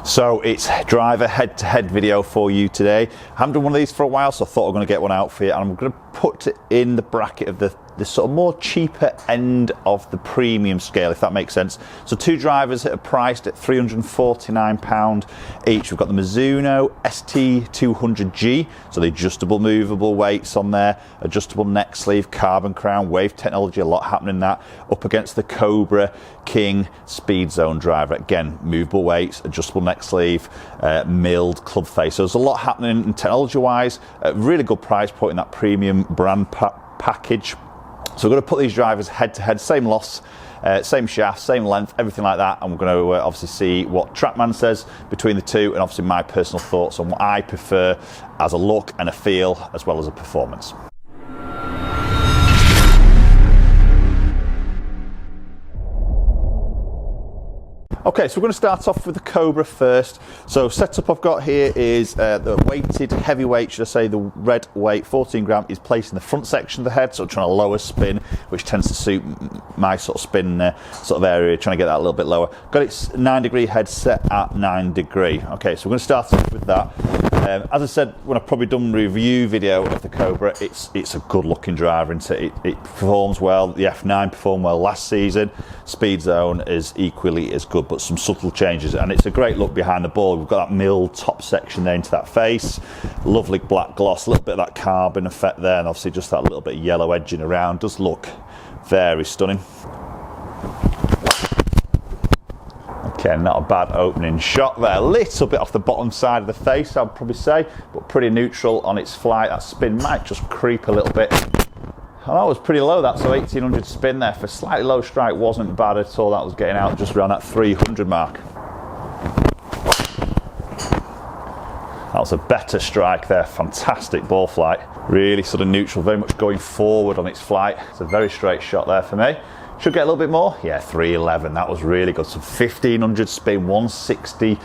So it's driver head-to-head video for you today. I haven't done one of these for a while, so I thought I'm going to get one out for you, and I'm going to put it in the bracket of the sort of more cheaper end of the premium scale, if that makes sense. So two drivers that are priced at £349 each. We've got the Mizuno ST200G, so the adjustable movable weights on there, adjustable neck sleeve, carbon crown, wave technology, a lot happening in that, up against the Cobra SpeedZone Driver. Again, movable weights, adjustable neck sleeve, milled club face. So there's a lot happening technology-wise, really good price point in that premium brand package. So we're going to put these drivers head to head, same loss, same shaft, same length, everything like that, and we're going to obviously see what Trackman says between the two, and obviously my personal thoughts on what I prefer as a look and a feel, as well as a performance. Okay, so we're going to start off with the Cobra first. So setup I've got here is the weighted heavyweight, should I say, the red weight, 14 gram, is placed in the front section of the head, so trying to lower spin, which tends to suit my sort of spin sort of area, trying to get that a little bit lower. Got its 9-degree head set at 9 degree. Okay, so we're going to start off with that. As I said, when I've probably done a review video of the Cobra, it's a good looking driver, and it performs well. The F9 performed well last season. SpeedZone is equally as good, but some subtle changes, and it's a great look behind the ball. We've got that milled top section there into that face, lovely black gloss, a little bit of that carbon effect there, and obviously just that little bit of yellow edging around. Does look very stunning. Okay, not a bad opening shot there. A little bit off the bottom side of the face, I'd probably say, but pretty neutral on its flight. That spin might just creep a little bit. And that was pretty low, that, so 1800 spin there for slightly low strike wasn't bad at all. That was getting out just around that 300 mark. That was a better strike there, fantastic ball flight. Really sort of neutral, very much going forward on its flight. It's a very straight shot there for me. Should get a little bit more. Yeah, 311, that was really good. So 1500 spin, 160,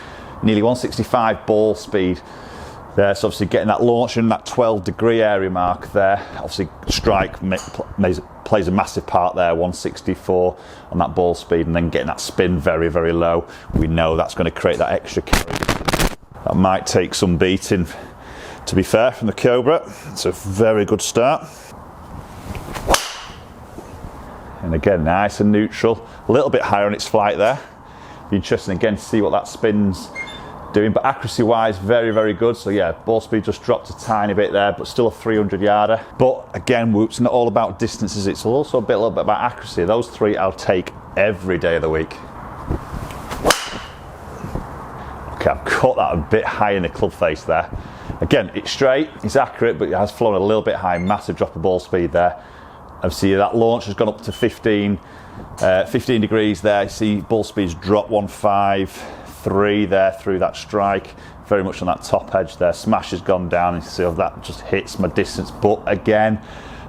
nearly 165 ball speed there. So obviously getting that launch in that 12-degree area mark there. Obviously strike plays a massive part there, 164 on that ball speed, and then getting that spin very, very low. We know that's going to create that extra carry. That might take some beating, to be fair, from the Cobra. It's a very good start. And again, nice and neutral, a little bit higher on its flight there. Be interesting again to see what that spin's doing, but accuracy wise, very, very good. So yeah, ball speed just dropped a tiny bit there, but still a 300 yarder. But again, it's not all about distances, it's also a little bit about accuracy. Those three I'll take every day of the week. Okay, I've caught that a bit high in the club face there. Again, it's straight, it's accurate, but it has flown a little bit high, massive drop of ball speed there. Obviously that launch has gone up to 15 degrees there. You see ball speeds drop 153 there through that strike, very much on that top edge there. Smash has gone down, and you see that just hits my distance. But again,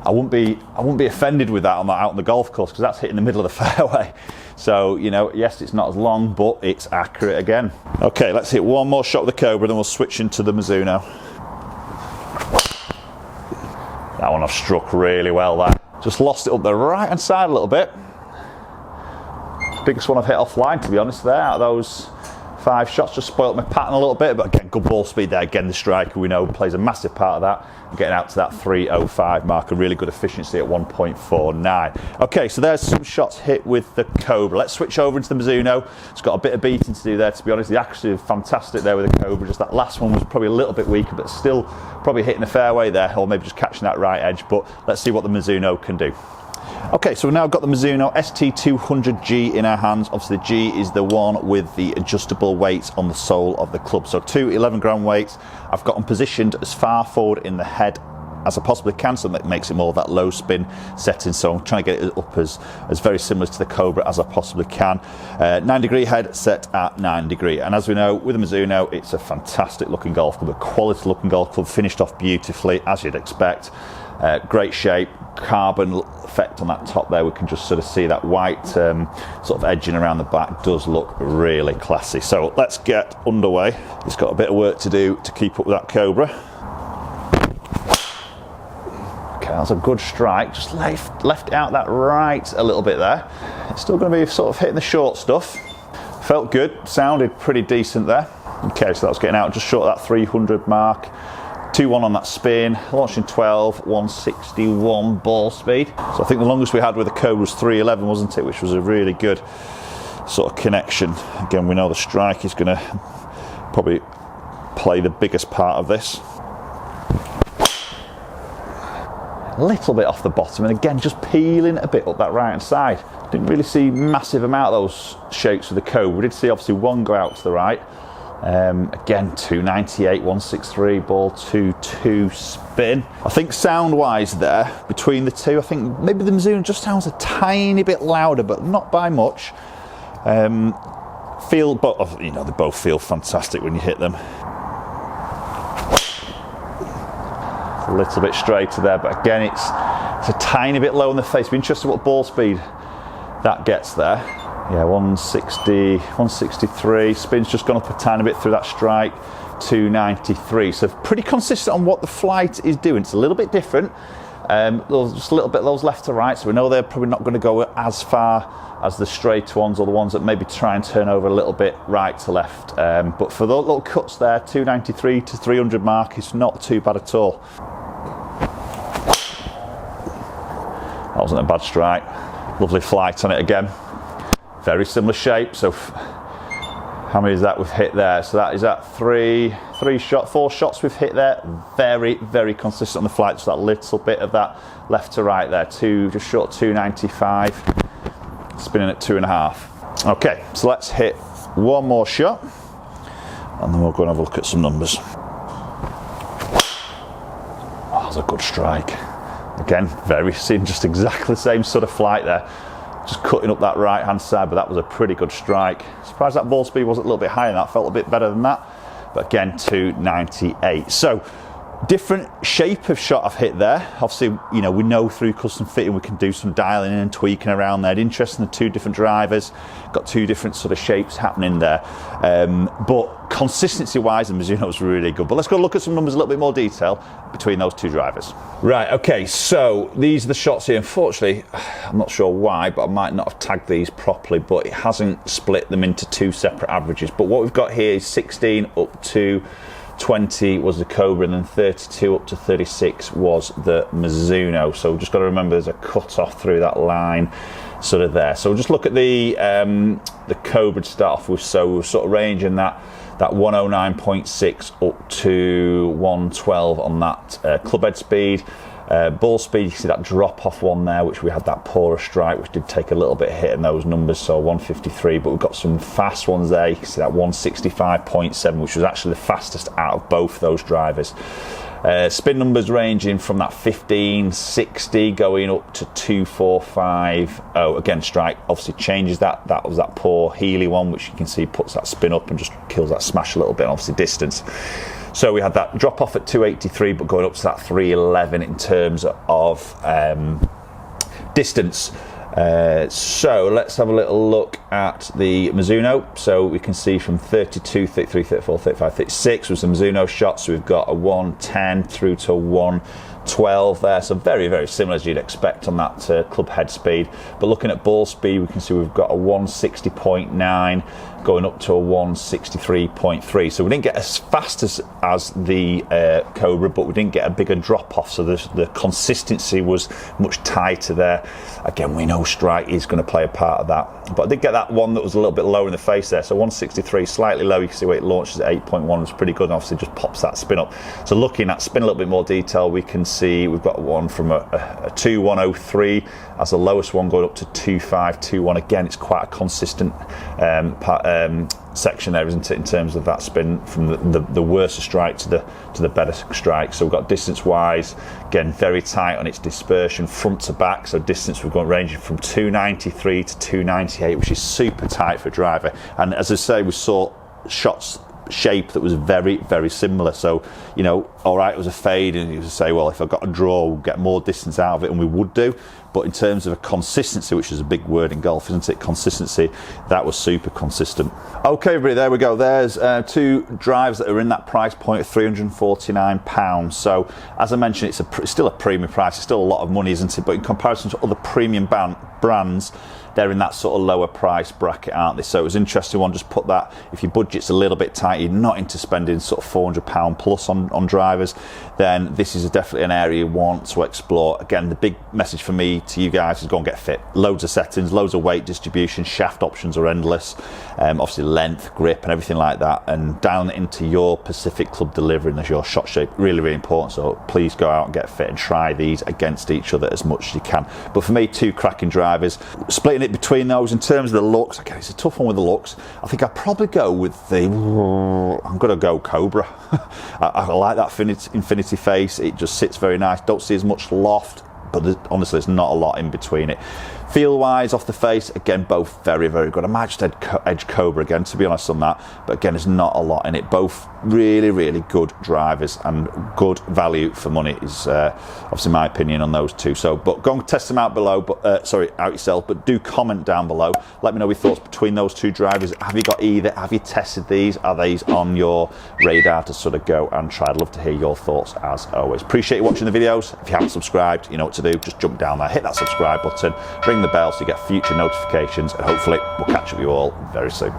I wouldn't be offended with that out on the golf course, because that's hitting the middle of the fairway. So, you know, yes, it's not as long, but it's accurate again. Okay, let's hit one more shot with the Cobra, then we'll switch into the Mizuno. That one I've struck really well there. Just lost it up the right hand side a little bit. Biggest one I've hit offline, to be honest, there. Out of those 5 shots, just spoilt my pattern a little bit, but again, good ball speed there. Again, the striker we know plays a massive part of that. Getting out to that 305 mark, a really good efficiency at 1.49. Okay, so there's some shots hit with the Cobra. Let's switch over into the Mizuno. It's got a bit of beating to do there, to be honest. The accuracy is fantastic there with the Cobra. Just that last one was probably a little bit weaker, but still probably hitting the fairway there, or maybe just catching that right edge. But let's see what the Mizuno can do. Okay, so we've now got the Mizuno ST200G in our hands. Obviously the G is the one with the adjustable weights on the sole of the club. So two 11-gram weights. I've got them positioned as far forward in the head as I possibly can, so that makes it more of that low spin setting. So I'm trying to get it up as very similar to the Cobra as I possibly can. 9-degree head set at 9 degree. And as we know, with the Mizuno, it's a fantastic looking golf club, a quality looking golf club, finished off beautifully, as you'd expect. Great shape, carbon effect on that top there. We can just sort of see that white sort of edging around the back. Does look really classy. So let's get underway. It's got a bit of work to do to keep up with that Cobra. Okay, that's a good strike. Just left out that right a little bit there. It's still going to be sort of hitting the short stuff. Felt good, sounded pretty decent there. Okay, so that was getting out just short of that 300 mark. 2-1 on that spin, launched in 12, 161 ball speed. So I think the longest we had with the Cobra was 311, wasn't it? Which was a really good sort of connection. Again, we know the strike is going to probably play the biggest part of this. A little bit off the bottom, and again, just peeling a bit up that right hand side. Didn't really see massive amount of those shapes with the Cobra. We did see obviously one go out to the right. Again, 298, 163 ball, 2-2 spin. I think sound wise there, between the two, I think maybe the Mizuno just sounds a tiny bit louder, but not by much. But you know, they both feel fantastic when you hit them. A little bit straighter there, but again, it's a tiny bit low in the face. Be interested what ball speed that gets there. Yeah, 160, 163. Spin's just gone up a tiny bit through that strike. 293. So pretty consistent on what the flight is doing. It's a little bit different. Just a little bit those left to right. So we know they're probably not going to go as far as the straight ones, or the ones that maybe try and turn over a little bit right to left. But for those little cuts there, 293 to 300 mark is not too bad at all. That wasn't a bad strike. Lovely flight on it again. Very similar shape. So how many is that we've hit there? So that is at four shots we've hit there. Very, very consistent on the flight. Just that little bit of that left to right there. Just short 295. Spinning at 2.5. Okay, so let's hit one more shot, and then we'll go and have a look at some numbers. Oh, that's a good strike. Again, seeing just exactly the same sort of flight there. Just cutting up that right hand side, but that was a pretty good strike. Surprised that ball speed wasn't a little bit higher than that, felt a bit better than that. But again, 298. So different shape of shot I've hit there. Obviously, you know, we know through custom fitting we can do some dialing in and tweaking around there. Interesting, the two different drivers, got two different sort of shapes happening there. But consistency wise, the Mizuno was really good. But let's go look at some numbers in a little bit more detail between those two drivers. Right, okay, so these are the shots here. Unfortunately, I'm not sure why, but I might not have tagged these properly, but it hasn't split them into two separate averages. But what we've got here is 16 up to 20 was the Cobra, and then 32 up to 36 was the Mizuno. So we've just got to remember there's a cut off through that line sort of there. So we'll just look at the Cobra to start off with. So we're sort of ranging that 109.6 up to 112 on that club head speed. Ball speed, you can see that drop off one there, which we had that poorer strike, which did take a little bit of hit in those numbers, so 153, but we've got some fast ones there. You can see that 165.7, which was actually the fastest out of both those drivers. Spin numbers ranging from that 1560 going up to 2450. Again, strike obviously changes that. That was that poor Healy one, which you can see puts that spin up and just kills that smash a little bit, obviously distance. So we had that drop off at 283, but going up to that 311 in terms of distance. So let's have a little look at the Mizuno. So we can see from 32, 33, 34, 35, 36 was the Mizuno shot. So we've got a 110 through to 112 there. So very, very similar as you'd expect on that club head speed. But looking at ball speed, we can see we've got a 160.9 going up to a 163.3. So we didn't get as fast as the Cobra, but we didn't get a bigger drop off. So the consistency was much tighter there. Again, we know strike is going to play a part of that. But I did get that one that was a little bit lower in the face there. So 163, slightly low. You can see where it launches at 8.1 was pretty good, and obviously just pops that spin up. So looking at spin a little bit more detail, we can see we've got one from a 2103 as the lowest one going up to 2521. Again, it's quite a consistent section there, isn't it, in terms of that spin from the worst strike to the better strike. So we've got distance wise, again, very tight on its dispersion front to back. So distance we've got ranging from 293 to 298, which is super tight for a driver. And as I say, we saw shots shape that was very, very similar. So, you know, all right, it was a fade, and you would say, well, if I got a draw, we'll get more distance out of it, and we would do. but in terms of a consistency, which is a big word in golf, isn't it? Consistency, that was super consistent. Okay, everybody, there we go. There's two drives that are in that price point of £349. So, as I mentioned, it's still a premium price. It's still a lot of money, isn't it? But in comparison to other premium brands, they're in that sort of lower price bracket, aren't they? So it was an interesting one. Just put that, if your budget's a little bit tight, you're not into spending sort of £400 plus on drivers, then this is definitely an area you want to explore. Again, the big message for me to you guys is go and get fit. Loads of settings, loads of weight distribution, shaft options are endless. Obviously length, grip and everything like that, and dialing it into your Pacific Club delivery and as your shot shape, really, really important. So please go out and get fit and try these against each other as much as you can. But for me, two cracking drivers. Splitting it between those in terms of the looks, okay, it's a tough one with the looks. I think I'd probably go with I'm going to go Cobra. I like that infinity face. It just sits very nice. Don't see as much loft, but honestly, there's not a lot in between it. Feel wise off the face, again, both very, very good. I might just edge Cobra again, to be honest on that, but again, there's not a lot in it. Both really, really good drivers and good value for money is obviously my opinion on those two. So, but go and test them out below, but out yourself, but do comment down below. Let me know your thoughts between those two drivers. Have you got either? Have you tested these? Are these on your radar to sort of go and try? I'd love to hear your thoughts as always. Appreciate you watching the videos. If you haven't subscribed, you know what to do. Just jump down there, hit that subscribe button, ring the bell so you get future notifications, and hopefully we'll catch up with you all very soon.